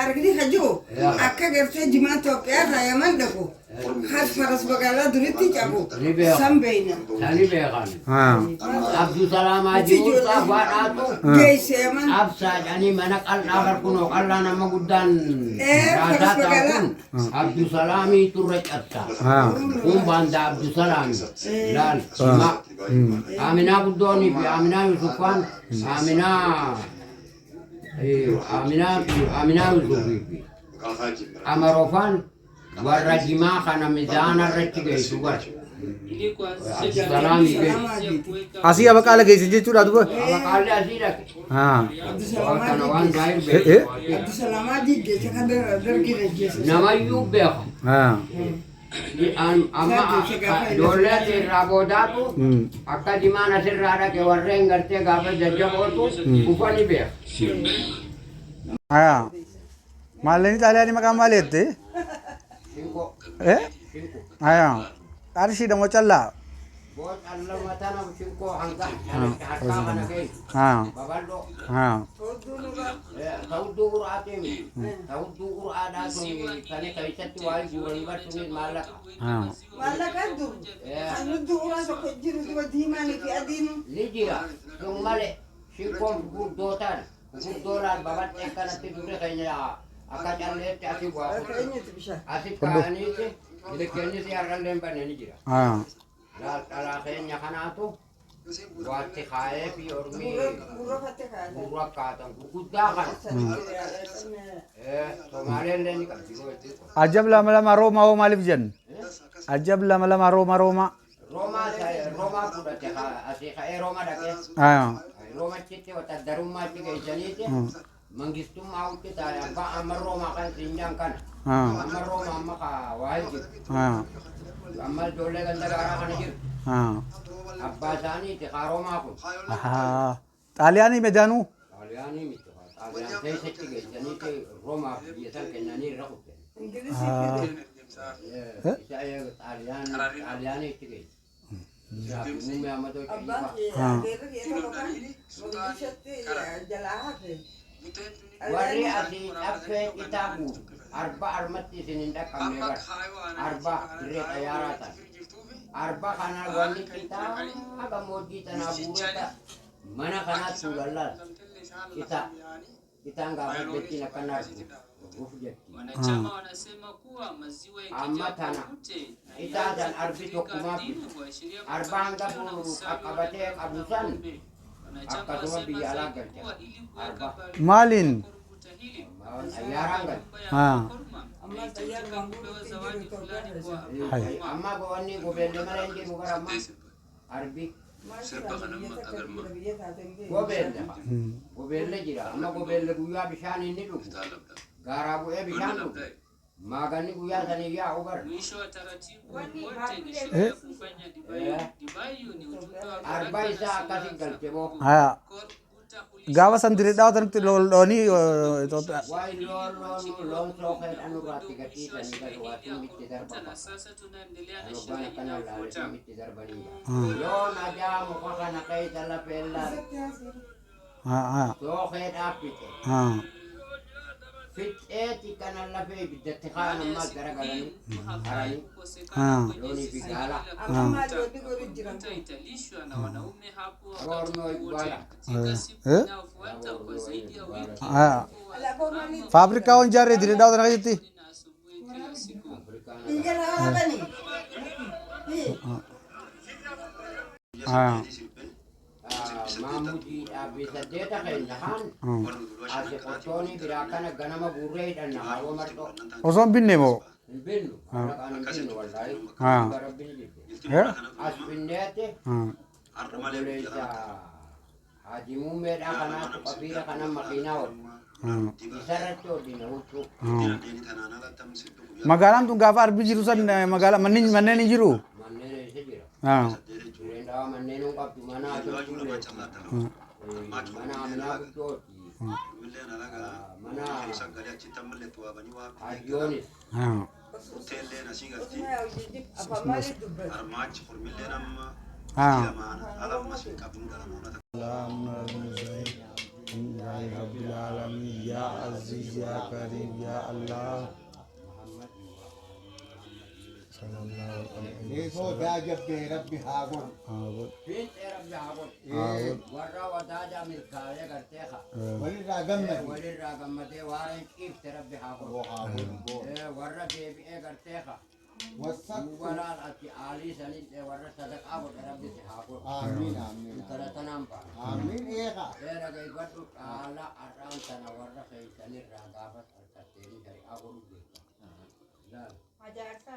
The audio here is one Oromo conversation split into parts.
أرجلي هجو أكثر تجمع توقيع يا من دكو خاص فرس بقالا دريتي جابو سام بينا ثاني بيغان عبد السلام أجيب صافاتو جيس يا من أبسط يعني منك الآخر كنو الله نما قدان فرس بقالا عبد السلام يترك أبسط باند عبد السلام لا ما آمنا قدوني في آمنا يوسفان آمنا آمنا يوسفي أمروفان والرجما خنا ميزان الرجيجي شوار السلام أسي أبغى كلا كيسي جيتشو رادو أبغى كلا أسي لك كنوان داير عبد السلام عادي جيس كده درجي رجيس نما يوب بيخ أما دولة الرابوداتو أكاد جمانا سرّارا كورين غرتة غابة ججبوتو كوفاني بيخ مالني تالي مكان ماليتي أرشي دمو چلا بوت الله متانا بشنكو عنك حركا خنكين بابالو تودو قرآتهم تودو قرآتهم كان كيست واي جورن برسول مالك مالك أدو أنا دو قرآن كجير دو ديماني في أدين ليجيا ثم مالك شنكو بقول دوتان بقول دولار بابات كانت تدور خينيا أكاد الله تأتي واقع أتي كانيته إذا كاني سيارة لمبا نيجيا لا خينيا خناتو وقت خايف يورمي بورا كاتم بودا خان تومالين لني كبيرو أجاب لما روما هو مالف جن أجاب لما روما روما بودا تها أسيخ روما دكيا روما تيجي وتدرما تيجي جنيتي منجستم أوكي تايا با أمر روما كان سينجان كان أمر روما أما كا واجب أمر دولة كندا كارا كنجير أباساني تكاروما كون طالياني مدانو طالياني متها طاليان تيجي تيجي جنيتي روما بيسان كناني ركوب إنجليزي كده طالياني تيجي مو أمادو أبا غير لوكان مجلسة جلاها وري أسي أفهم كتابو أربع أرمتي سنين ده كمية أربع ريت أيارات أربع خنا ولي كتاب أبا موجي تنابورة mana kana tulalla kita nggak beti na kana wanachama wanasema kuwa maziwa amma tana ita dan arbito kuma arbanga bu akabate abusan akatuma biyala garja arba malin ayarangan amma bawani gobelde marenje mugarama arbi gobelle jira amma gobelle guya bishan inni dhugu gara bu'e bishan dhugu magani guya sani ya ubar mwisho wa taratibu wote ni sheria kufanya divai ni ujumbe wa arba isa akasi galtebo gawa sandiri daw tan loni wai lon soket anu rati gati tani ga wati mitti darba na sasa tunaendelea na anu sheria kana ya la kufuata mitti darba ni yo na ja mu kana kai tala pella soket apite fit eti kana la be bitte khana ma garagalani harani loni bigala italishwa na wanaume hapo orno ibala katika siku inayofuata kwa zaidi ya wiki fabrika on jare dire daw tan gati na asubuhi kila siku Mamuji abisa deta kayaknya kan, asik kotoni birakan ganama burre dan nahawa marto. oson binne mo Binnu, anak anak binnu walai. Barang binnu. As binnete. Boleh sa haji mumed akan aku kabira kana makinaw. Isarat to dinahutu. magalan tu gafa arbi jiru san magala manin manen jiru Manene sejira. ha Renda manene ungkap di mana aja boleh. Mana amna betul. Mana Adionis. ha ha لله رب العالمين يا عزيز يا كريم يا الله صلى الله عليه إيه هو وسلم بعجب ربي هاقول آمين فين ربي عبود آمين ورا وداجا ملكاية قرتيخا ولي راقمة ولي الراقمة وارن كيف تربي عبود ورا بيبي قرتيخا وسط ولا الأتي علي سنين ورا صدق عبود ربي عبود آمين آمين ترى تنامبا آمين إيغا Era gay batu ala aram tana warra kay tani ragafat artateni dari agul beta. Dal. Ajarta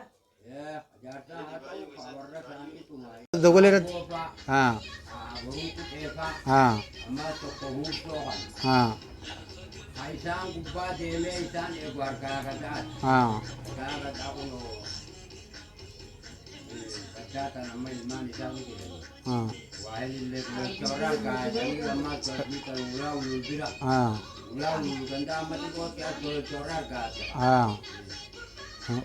hatu warra san itu mai. دولت Kopa ها buruku tefa ها amma to kohuso han. ها Aisan gubba deme isan egwar kagata. ها Kagata uno. Kagata nama iman isan gitu. ها Wahai le chora ka tani amma to kita ulau ulbira. ها Ulau ganda amma to kya chora ka. ها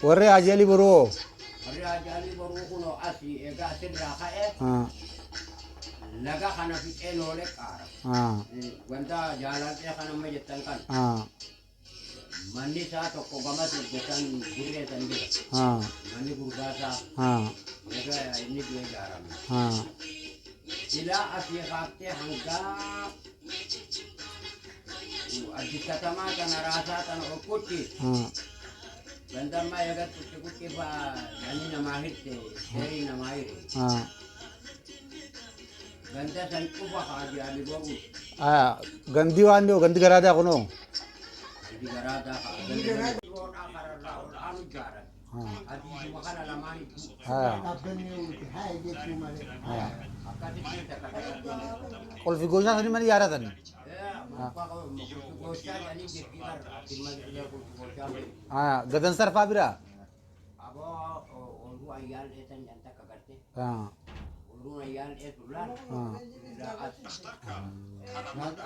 وري عجلي برو Hari ajali baru kuno asi ega asin raka ها laga kana fit enole kara. ها Wanda jalan kana majetan kan. ها Mandi sa to ko gama jetan gurre tandi. ها Mandi gurgasa ها ega ini dua jaram. ها Sila asi kakte hangga adi katama kana rasa kana okuti. ها Wanda ma ega kuti ba yani na mahirte seri na mahire. ها Wanda san kuba kaji ali babu. गंदी वांदे गंदी करा दे कोनो Di garada ka. Roda karala anu jaran. हाँ Adi makana lamani. हाँ أبني هاي جت مالي Akadi kita kata. कल फिगोजना सनी मनी यारा तनी Mapa ko gosya yani dekar timma dia ko gosya me. हाँ गदन सर फाबिरा Abo oru ayal etan janta kagarte. हाँ Oru ayal etulan. हाँ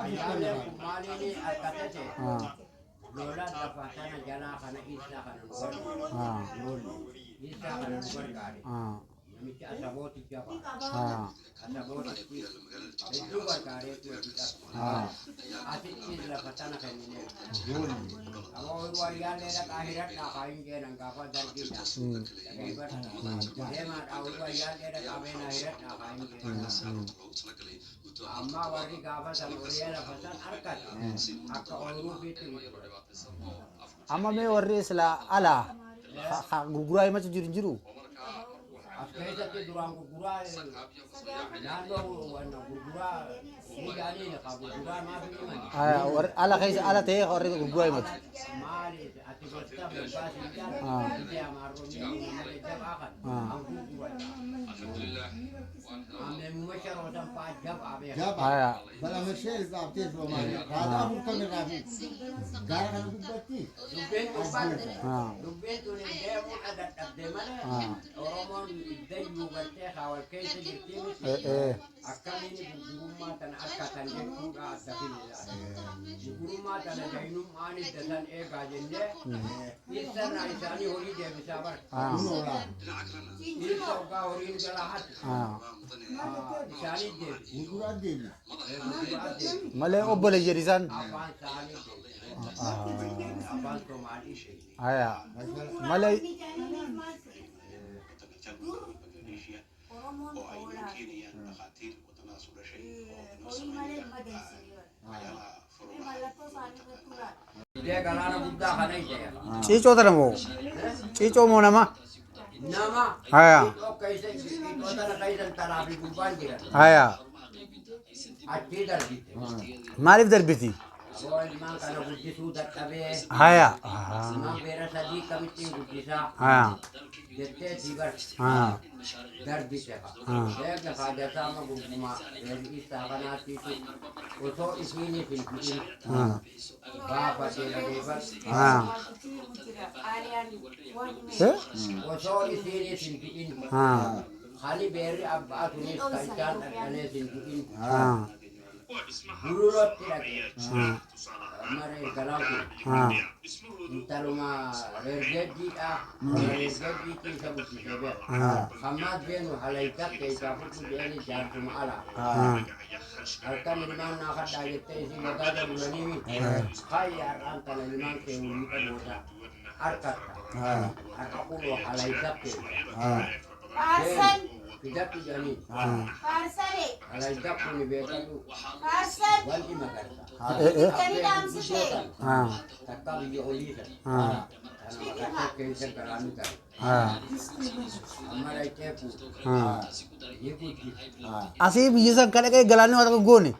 Ayal kumali ni akate se. हाँ Lola dafatana jala kana isa kana lugar. हाँ Isa kana lugar kare. हाँ Namicha asaboti jaba. हाँ Asaboti itu kare itu kita. हाँ Atik sila fatana kanine. Abo oru ayal era kahirat na kain je nang kapa dar kita. Dema oru ayal era kabe na hirat na kain je. Amma wari gaba sa oriela fatan arkat. Akka oru fitu. أما मैं وري سلا ألا غوغراي ما تجرين جرو Askesa te durang gugura. Nando wana gugura. Ni jani na ka gugura ma biman. ور ألا خيس ألا تيه وري غوغراي ما Mali ati basta basi jan. Ah. Ite amaro ni mali jab akan. Ah. Ang gugura. Ame mumashar odam pa jab abe. جاب हाँ بلا مشيل بعطيه مالي هذا أبو كم رابي قال أنا بقتي Ruben ko pa. हाँ Ruben to ni demo adat abde mana. Ah. Oromon idai mugarte hawal kaise jirtimi. إيه Akkami ni gugurumma tan akkatan jechuudha adda filila. Gugurummaa tana jahinum ani dasan eegaa jennee dhiirsanna isaanii horii deebisaa bara. हाँ نورا Dhiirsa ogaa horiin jala hatu हाँ isaanii deebisi. نورا ديني Gurguraa deebisi. मले ओबले जरीसान Afaan isaanii deebisi. Afaan Somaalii deebisi. आया मले Idee galaana guddaa kana ijee. चीचो तरमो चीचो मोनमा Nama आया xiqqoo keessa xiqqoo tana keessa talaa fi gubbaan jiran. आया Achii darbite. मालिफ दरबिती Aboo ilmaan kana guddisuu dadhabee. आया Ilmaan beera sadii kamittiin guddisaa. आया jettee si bar हाँ darbite ka. Ah. Eega kaajataama gurgumaa isaa kanaatiitu osoo isiiniif hin fi'in हाँ baafatee dhageeffat. हाँ हैं? Osoo isiiniif hin fi'in हाँ hali beerri abbaa tunis kan isaan dhaqanees hin fi'in हाँ Bulurot tidak. Mari kalau taluma regedi regedi sabut sebab. Hamad bin halaikat keisafut jadi jantung ala. Alkan liman nak ada tesi magada bulani. Khayar alkan liman keuli kamuda. Arkat. Arkapulu halaikat ke. Parcel. Tidak tujani. Parcel. Halaikat pun dibekan tu. Parcel. Wanti magarsa. Kami dalam sini. Takkan dia oli kan. Anak keisar kalami kan. Hamarai cepu. Ye putih. Asih bisa kan kayak galane atau goni.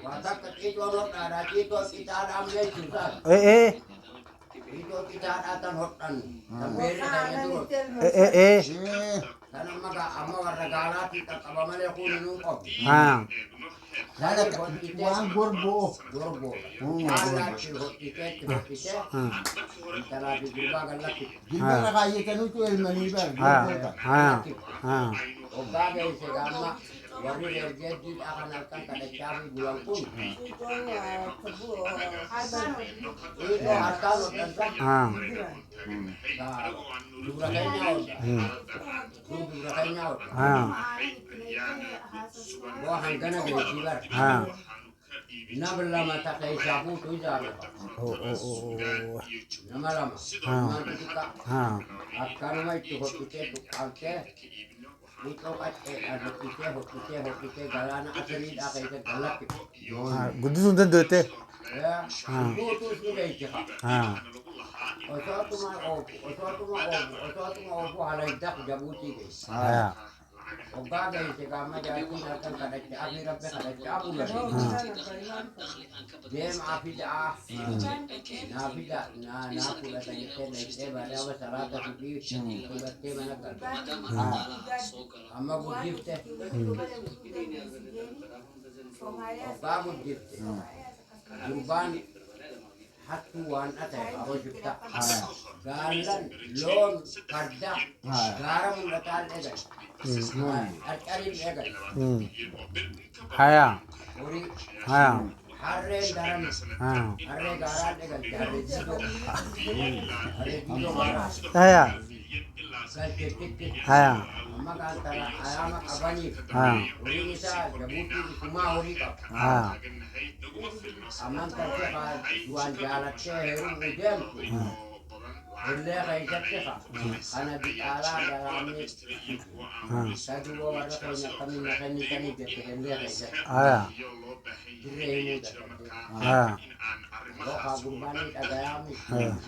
Watak itu orang ada itu kita ada ambil susah. Itu kita ada hotan. Sampai saya tu. Karena maga amma waragala kita kabamale kunu ko. Ada uang borbo. Ala hotiket. Tala di jumpa galak. Gimana kaya kanu tu elmani ber. Obaga segama wari jadi akan akan kada cari bulan pun. Itu harta lo tentang. Dura kayaknya. Wah hangkana gede sibar. Ina berlama tak kayak sapu tu jalan. Nama lama. Nama kita. Akan mai tu hotiket tu alke. Ito ada hotiket galana asli dah kayak galak. Gudu sundan dote. Ya. Itu sudah ikah. Oto tu halai dak jabuti ke. Obaga segama jadi akan kada akhir apa kada cabu lagi. Dem afida. Nafida na pula tanya pada masalah tapi berarti mana kan. Amma budifte. Obaga budifte. Urban hatuan atau apa juga. Galan lon karda garam letal egal. Arkarin egal. Haya. Ori Haya. harre garam. Harre garam egal. Harre kilo garam. Haya. Kalkekek. Haya. Maka antara ayam abani. Ori nisa jabuti kuma ori kap. Aman terkeka jual jalan herum ujian. Boleh kayak kita. Karena di ala dalam ini. Saya dua orang punya kami makan ikan ini biar dia kayak. Ini dah. Kalau kabur bani ada kami.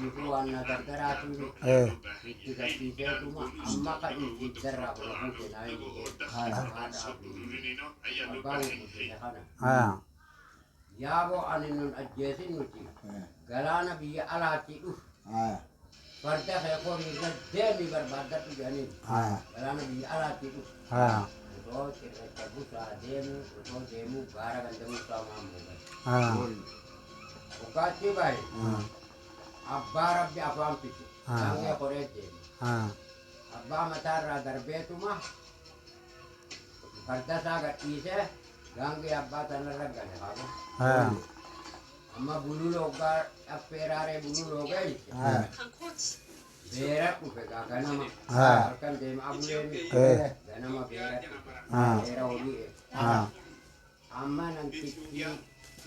Itu anak tergerak ini. Kita tidak cuma amma kan ini tergerak mungkin aja. Ada abang kita. Ya bo aninun ajesin nuti. Galana biya alati Parta saya kau ni demi berbadat tu janin. Galana biya alati Itu kita buka demu gara gandeng sama mu. Ukati baik. Abbar abdi apa ampit. Angya korete. Abba matar darbe tu mah. Parta sagat ise. Gangge abba tanah raga ni kamu. Amma bulu logar aperare bulu logar. Berak upeka karena mah. Kan dem abule ni. Karena mah berak. Berak oli. Amma nanti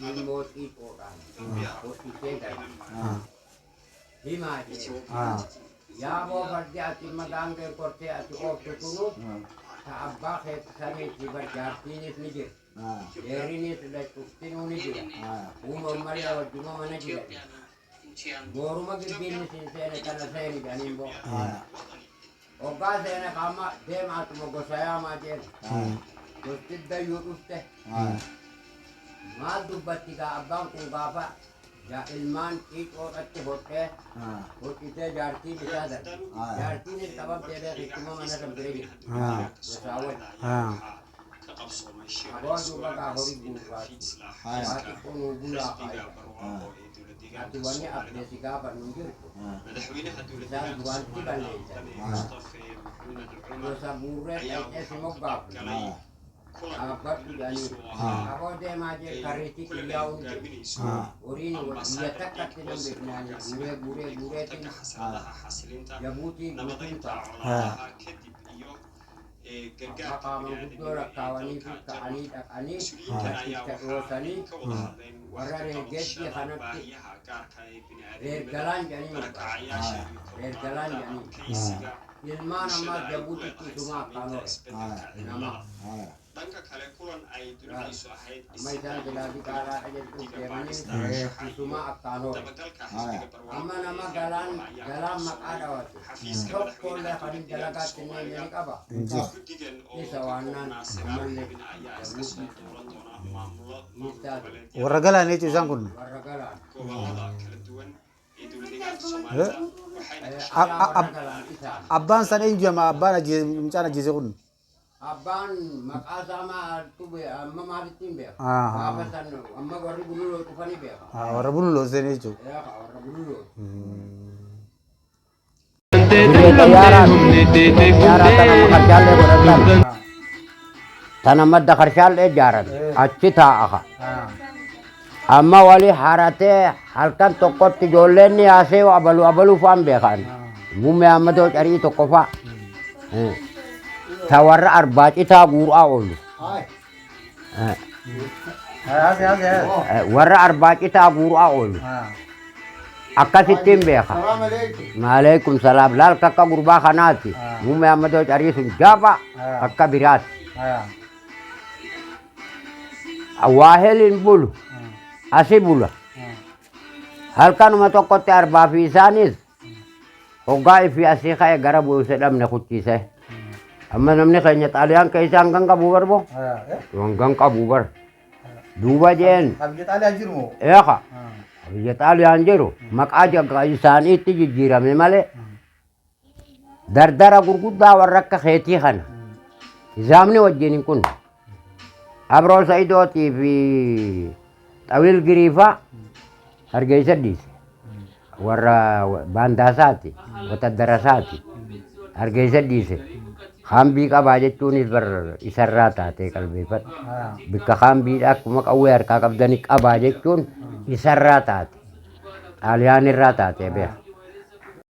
imot orang. Oti tegar. Hima je. Ya bo kerja ati magangge korte ati oftu tunut. Abba khet kami tiba jati ni sendiri. Hari ini sudah kustin ini juga. Umur maria cuma mana juga. Guru magi bisnis ini saya karena saya ni janin bo. Oga saya nak kama dem atu mogo saya majen. Kustin dah yurus teh. Mal dubat tiga abang kung bapa. Ya ilman itu ati hote. Hote jati bisa dah. Jati ni kabam tebe cuma mana sampai. Bersawat. Abang juga kahori buat, hati pun gula kaya. Atuannya update tiga apa nunjuk? Dan dua tiga lagi. Dosa buret, semua bab. Apa yani? Ako de maje kariti kiyaw. Urin yatak katinam beknani. Gure tin. Yabuti butinta. Maka mengudora kawani ani rosani warna reget dia kanati regalan jani ilma nama jabuti cuma kalau nama maidan jeladi kara aja tu kemani cuma akano amma nama galan mak ada waktu sok kolah kadin jalagat ini apa isawanan amalle jabuti Waragalan itu isang kun. waragalan Abban sana inju ama abban aje mchana aje kun. Aban makasama tube amma maritim be. Ah. Apa sanu amma warri bululo tufani be. Warabulu lo sene itu. Ya warri bululo. Tanah madda karshal jaran. Achi ta'a. Amma wali harate halkan tokot tijolen ni ase abalu fam be kan. Mume amma to cari tokofa. Tawar arbac ita guru awal. Warra arbac ita guru awal. Akasitim be kan. Waalaikum salam. Lal kakak gurba kanati. Mume amma to cari sunjaba. Kakak birat. Awahelin bulu. Asibula. Halkan matokot arba fisanis. Oga fi asikha garabu sedam ne khutise. Amma namne kanya talian kaisa anggang kabubar bo. Anggang kabubar. Duba jen. Kabit ali anjir mo. Ya ka. Kabit ali anjiro. Mak aja kaisan itu jira memale. Dardara gurgudda warrakka kheti khana. Zamni wajjinin kun. Abro saidoti fi Tawil girifa harga dis. Warra bandasati, kota darasati. Harga dis. Hambi ka bajet tunis ber isarrata te kalbifat. Bika hambi ak mak aware ka kabdanik abajet tun isarrata. Alianir rata te be.